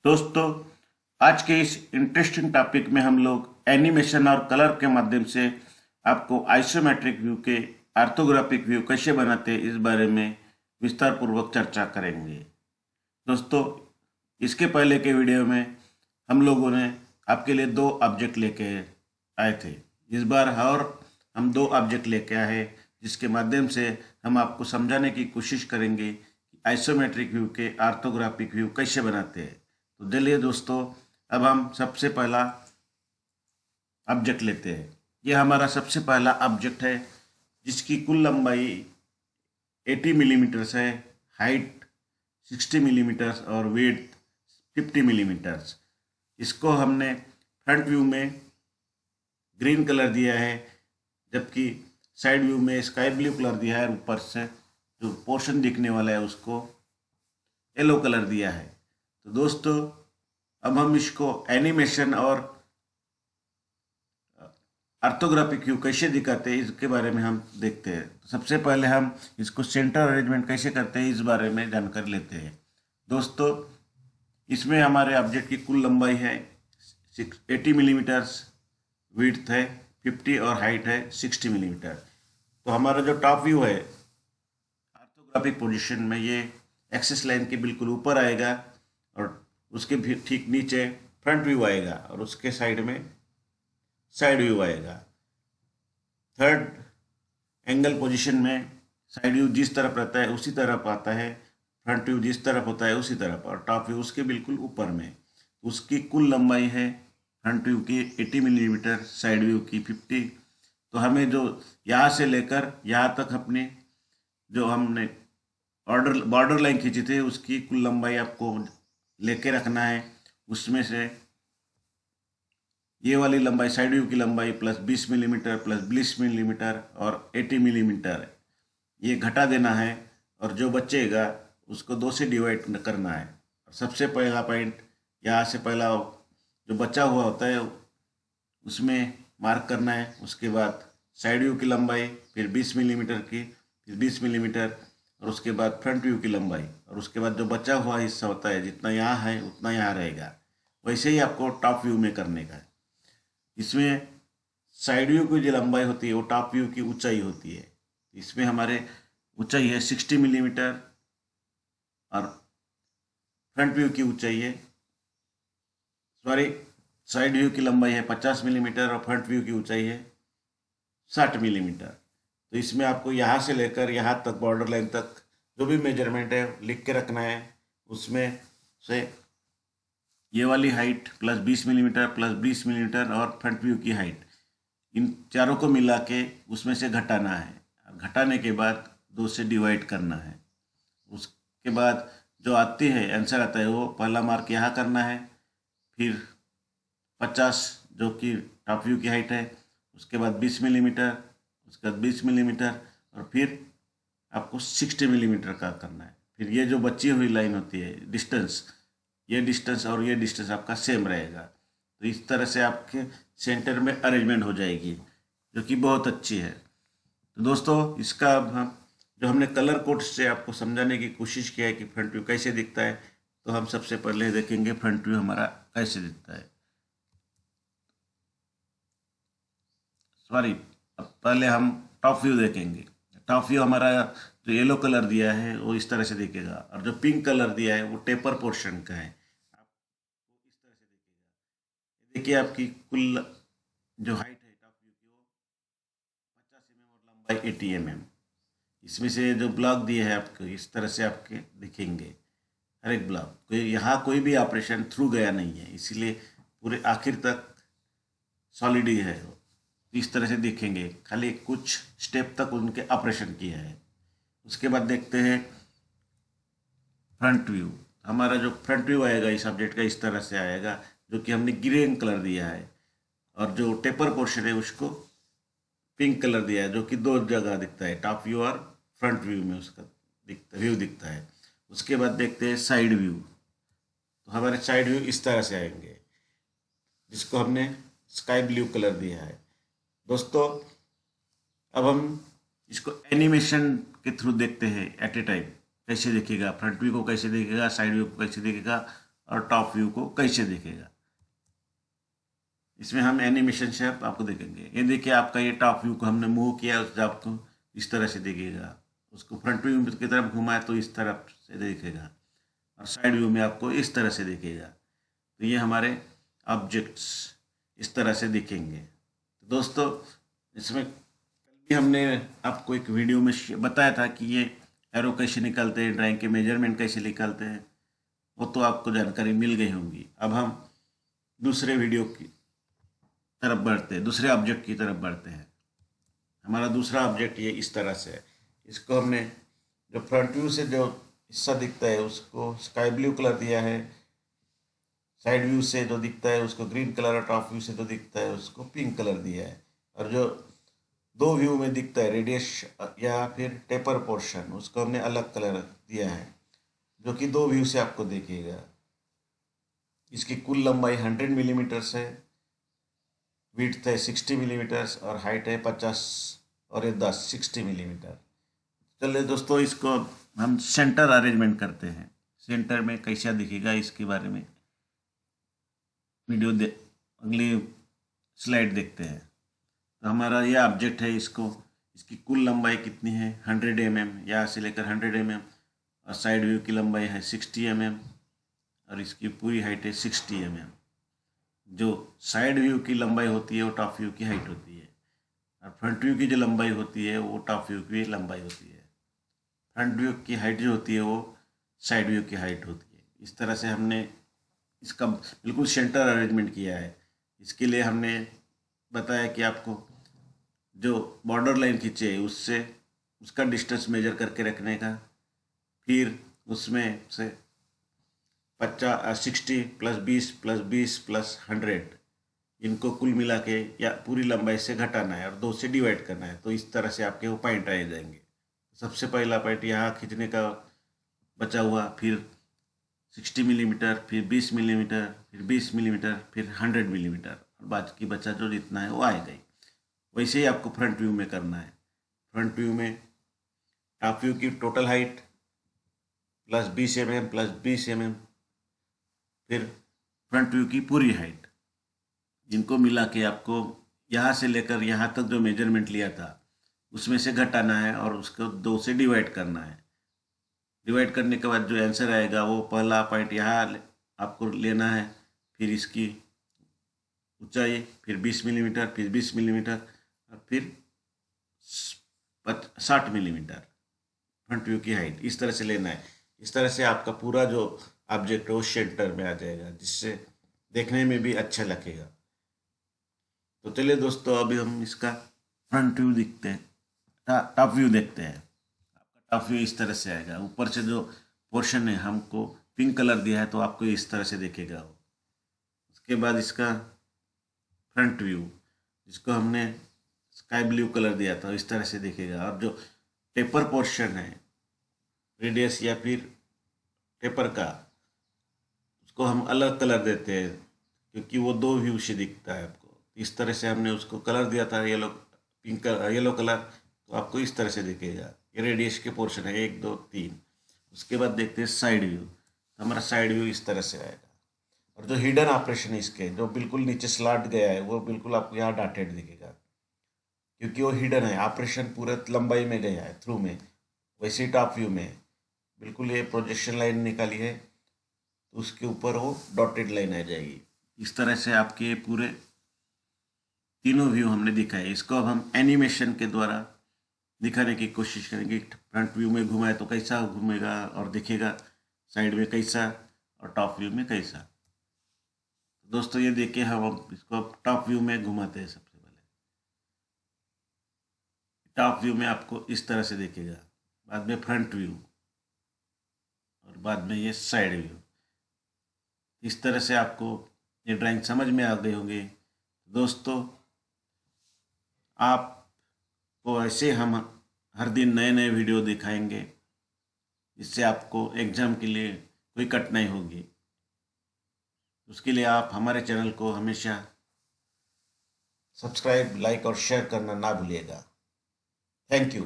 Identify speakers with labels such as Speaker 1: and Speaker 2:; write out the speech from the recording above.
Speaker 1: दोस्तों, आज के इस इंटरेस्टिंग टॉपिक में हम लोग एनिमेशन और कलर के माध्यम से आपको आइसोमेट्रिक व्यू के ऑर्थोग्राफिक व्यू कैसे बनाते हैं इस बारे में विस्तार पूर्वक चर्चा करेंगे। दोस्तों, इसके पहले के वीडियो में हम लोगों ने आपके लिए दो ऑब्जेक्ट लेके आए थे। इस बार और हम दो ऑब्जेक्ट लेके आए हैं जिसके माध्यम से हम आपको समझाने की कोशिश करेंगे कि आइसोमेट्रिक व्यू के ऑर्थोग्राफिक व्यू कैसे बनाते हैं। तो चलिए दोस्तों, अब हम सबसे पहला ऑब्जेक्ट लेते हैं। यह हमारा सबसे पहला ऑब्जेक्ट है जिसकी कुल लंबाई 80 मिलीमीटर्स है, हाइट 60 मिलीमीटर्स और वेट 50 मिलीमीटर्स। इसको हमने फ्रंट व्यू में ग्रीन कलर दिया है, जबकि साइड व्यू में स्काई ब्लू कलर दिया है और ऊपर से जो पोर्शन दिखने वाला है उसको येलो कलर दिया है। तो दोस्तों, अब हम इसको एनिमेशन और ऑर्थोग्राफिक व्यू कैसे दिखाते हैं इसके बारे में हम देखते हैं। तो सबसे पहले हम इसको सेंटर अरेंजमेंट कैसे करते हैं इस बारे में जानकारी लेते हैं। दोस्तों, इसमें हमारे ऑब्जेक्ट की कुल लंबाई है 80 मिलीमीटर्स, विड्थ है 50 और हाइट है 60 मिलीमीटर। तो हमारा जो टॉप व्यू है ऑर्थोग्राफिक पोजीशन में ये एक्सिस लाइन के बिल्कुल ऊपर आएगा और उसके भी ठीक नीचे फ्रंट व्यू आएगा और उसके साइड में साइड व्यू आएगा। थर्ड एंगल पोजीशन में साइड व्यू जिस तरफ रहता है उसी तरफ आता है, फ्रंट व्यू जिस तरफ होता है उसी तरफ, और टॉप व्यू उसके बिल्कुल ऊपर में। उसकी कुल लंबाई है फ्रंट व्यू की 80 मिलीमीटर, साइड व्यू की 50। तो हमें जो यहाँ से लेकर यहाँ तक अपने जो हमने बॉर्डर लाइन खींची थी उसकी कुल लंबाई आपको लेके रखना है। उसमें से ये वाली लंबाई साइड व्यू की लंबाई प्लस 20 मिलीमीटर प्लस 20 मिलीमीटर और 80 मिलीमीटर ये घटा देना है, और जो बचेगा उसको 2 से डिवाइड करना है। सबसे पहला पॉइंट यहाँ से पहला जो बचा हुआ होता है उसमें मार्क करना है। उसके बाद साइड व्यू की लंबाई, फिर 20 मिलीमीटर की, फिर 20 मिलीमीटर, और उसके बाद फ्रंट व्यू की लंबाई, और उसके बाद जो बचा हुआ हिस्सा होता है जितना यहाँ है उतना यहाँ रहेगा। वैसे ही आपको टॉप व्यू में करने का है। इसमें साइड व्यू की जो लंबाई होती है वो टॉप व्यू की ऊंचाई होती है। इसमें हमारे ऊंचाई है 60 मिलीमीटर और फ्रंट व्यू की ऊंचाई है सॉरी साइड व्यू की लंबाई है 50 मिलीमीटर और फ्रंट व्यू की ऊंचाई है 60 मिलीमीटर। तो इसमें आपको यहाँ से लेकर यहाँ तक बॉर्डर लाइन तक जो भी मेजरमेंट है लिख के रखना है। उसमें से ये वाली height plus 20 millimetre plus 20 millimetre और फ्रंट व्यू की हाइट, इन चारों को मिला के उसमें से घटाना है। घटाने के बाद 2 से डिवाइड करना है। उसके बाद जो आती है आंसर आता है वो पहला मार्क यहाँ करना है, फिर 50 जो कि टॉप व्यू की हाइट है, उसके बाद 20 मिलीमीटर, उसके बाद 20 मिलीमीटर, और फिर आपको 60 मिलीमीटर का करना है। फिर ये जो बची हुई लाइन होती है डिस्टेंस, ये डिस्टेंस और ये डिस्टेंस आपका सेम रहेगा। तो इस तरह से आपके सेंटर में अरेंजमेंट हो जाएगी, जो कि बहुत अच्छी है। तो दोस्तों, इसका अब हम जो हमने कलर कोड से आपको समझाने की कोशिश किया है कि फ्रंट व्यू कैसे दिखता है, तो हम सबसे पहले देखेंगे फ्रंट व्यू हमारा कैसे दिखता है। सॉरी, अब पहले हम टॉप व्यू देखेंगे। टॉप व्यू हमारा जो येलो कलर दिया है वो इस तरह से दिखेगा, और जो पिंक कलर दिया है वो टेपर पोर्शन का है, आपको इस तरह से दिखेगा। देखिए, आपकी कुल जो हाइट है टॉप व्यू की वो 50 mm और लंबाई 80 mm। इसमें से जो ब्लॉक दिए हैं आपको इस तरह से आपके दिखेंगे। हर एक ब्लॉक कोई यहाँ कोई भी ऑपरेशन थ्रू गया नहीं है, इसीलिए पूरे आखिर तक सॉलिड ही है। इस तरह से दिखेंगे, खाली कुछ स्टेप तक उनके ऑपरेशन किया है। उसके बाद देखते हैं फ्रंट व्यू। हमारा जो फ्रंट व्यू आएगा इस ऑब्जेक्ट का इस तरह से आएगा, जो कि हमने ग्रीन कलर दिया है, और जो टेपर पोर्शन है उसको पिंक कलर दिया है, जो कि 2 जगह दिखता है, टॉप व्यू और फ्रंट व्यू में उसका व्यू दिखता है। उसके बाद देखते हैं साइड व्यू। तो हमारे साइड व्यू इस तरह से आएंगे, जिसको हमने स्काई ब्लू कलर दिया है। दोस्तों, अब हम इसको एनिमेशन के थ्रू देखते हैं एट ए टाइम कैसे दिखेगा, फ्रंट व्यू को कैसे दिखेगा, साइड व्यू को कैसे दिखेगा, और टॉप व्यू को कैसे दिखेगा। इसमें हम एनिमेशन से आपको देखेंगे। ये देखिए आपका ये टॉप व्यू को हमने मूव किया, उस आपको इस तरह से दिखेगा। उसको फ्रंट व्यू की तरफ घुमाए तो इस तरफ से दिखेगा, और साइड व्यू में आपको इस तरह से दिखेगा। तो ये हमारे ऑब्जेक्ट्स इस तरह से दिखेंगे। तो दोस्तों, इसमें कल भी हमने आपको एक वीडियो में बताया था कि ये एरो कैसे निकालते हैं, ड्राइंग के मेजरमेंट कैसे निकालते हैं, वो तो आपको जानकारी मिल गई होंगी। अब हम दूसरे वीडियो की तरफ बढ़ते हैं, दूसरे ऑब्जेक्ट की तरफ बढ़ते हैं। हमारा दूसरा ऑब्जेक्ट ये इस तरह से है। इसको हमने जो फ्रंट व्यू से जो हिस्सा दिखता है उसको स्काई ब्लू कलर दिया है, साइड व्यू से जो दिखता है उसको ग्रीन कलर, और टॉप व्यू से जो दिखता है उसको पिंक कलर दिया है। और जो दो व्यू में दिखता है रेडियस या फिर टेपर पोर्शन, उसको हमने अलग कलर दिया है, जो कि दो व्यू से आपको दिखेगा। इसकी कुल लंबाई 100 मिलीमीटर है, विड्थ है 60 मिलीमीटर और हाइट है 50 और ये 60 मिलीमीटर। चलिए दोस्तों, इसको हम सेंटर अरेंजमेंट करते हैं। सेंटर में कैसा दिखेगा इसके बारे में वीडियो अगली स्लाइड देखते हैं। तो हमारा ये ऑब्जेक्ट है, इसकी कुल लंबाई कितनी है 100 mm, यहाँ से लेकर 100 mm, और साइड व्यू की लंबाई है 60 mm, और इसकी पूरी हाइट है 60 mm। जो साइड व्यू की लंबाई होती है वो टॉप व्यू की हाइट होती है, और फ्रंट व्यू की जो लंबाई होती है वो टॉप व्यू की लंबाई होती है। फ्रंट व्यू की हाइट जो होती है वो साइड व्यू की हाइट होती है। इस तरह से हमने इसका बिल्कुल सेंटर अरेंजमेंट किया है। इसके लिए हमने बताया कि आपको जो बॉर्डर लाइन खींचे है उससे उसका डिस्टेंस मेजर करके रखने का, फिर उसमें से 60 प्लस 20 प्लस 20 प्लस 100 इनको कुल मिला के या पूरी लंबाई से घटाना है और 2 से डिवाइड करना है। तो इस तरह से आपके वो पॉइंट आ जाएंगे। सबसे पहला पॉइंट यहाँ खींचने का बचा हुआ, फिर 60 मिलीमीटर, फिर 20 मिलीमीटर, फिर 20 मिलीमीटर, फिर 100 मिलीमीटर, और बाकी बचा जो जितना है वो आएगा ही। वैसे ही आपको फ्रंट व्यू में करना है। फ्रंट व्यू में टॉप व्यू की total height plus 20 mm plus 20 mm, फिर फ्रंट व्यू की पूरी हाइट, जिनको मिला के आपको यहाँ से लेकर यहाँ तक जो मेजरमेंट लिया था उसमें से घटाना है और उसको 2 से डिवाइड करना है। डिवाइड करने के बाद जो आंसर आएगा वो पहला पॉइंट यहाँ आपको लेना है, फिर इसकी ऊंचाई, फिर 20 मिलीमीटर, फिर 20 मिलीमीटर, और फिर 60 मिलीमीटर फ्रंट व्यू की हाइट। इस तरह से लेना है। इस तरह से आपका पूरा जो ऑब्जेक्ट है वो सेंटर में आ जाएगा, जिससे देखने में भी अच्छा लगेगा। तो चलिए दोस्तों, अभी हम इसका फ्रंट व्यू देखते हैं, टॉप व्यू देखते हैं। आपका टॉप व्यू इस तरह से आएगा। ऊपर से जो पोर्शन है हमको पिंक कलर दिया है तो आपको इस तरह से दिखेगा वो। उसके बाद इसका फ्रंट व्यू, जिसको हमने स्काई ब्लू कलर दिया था, इस तरह से दिखेगा। और जो टेपर पोर्शन है रेडियस या फिर टेपर का, उसको हम अलग कलर देते हैं क्योंकि वो दो व्यू से दिखता है आपको। इस तरह से हमने उसको कलर दिया था yellow, pink colour, yellow colour, तो आपको इस तरह से दिखेगा। ये रेडियस के पोर्शन है 1 2 3। उसके बाद देखते हैं साइड व्यू। तो हमारा साइड व्यू इस तरह से आएगा। और जो हिडन ऑपरेशन है इसके, जो बिल्कुल नीचे स्लाट गया है, वो बिल्कुल आपको यहाँ डॉटेड दिखेगा क्योंकि वो हिडन है। ऑपरेशन पूरे लंबाई में गया है, थ्रू में। वैसे ही टॉप व्यू में बिल्कुल ये प्रोजेक्शन लाइन निकाली है तो उसके ऊपर वो डॉटेड लाइन आ जाएगी। इस तरह से आपके पूरे तीनों व्यू हमने दिखाए। इसको अब हम एनिमेशन के द्वारा दिखाने की कोशिश करेंगे। फ्रंट व्यू में घुमाए तो कैसा घूमेगा और दिखेगा, साइड में कैसा, और टॉप व्यू में कैसा। दोस्तों ये देखिए, हम इसको टॉप व्यू में घुमाते हैं। सबसे पहले टॉप व्यू में आपको इस तरह से दिखेगा, बाद में फ्रंट व्यू, और बाद में ये साइड व्यू। इस तरह से आपको ये ड्राइंग समझ में आ गई होंगी। दोस्तों, आपको ऐसे हम हर दिन नए नए वीडियो दिखाएंगे, जिससे आपको एग्ज़ाम के लिए कोई कठिनाई होगी। उसके लिए आप हमारे चैनल को हमेशा सब्सक्राइब, लाइक और शेयर करना ना भूलिएगा। Thank you.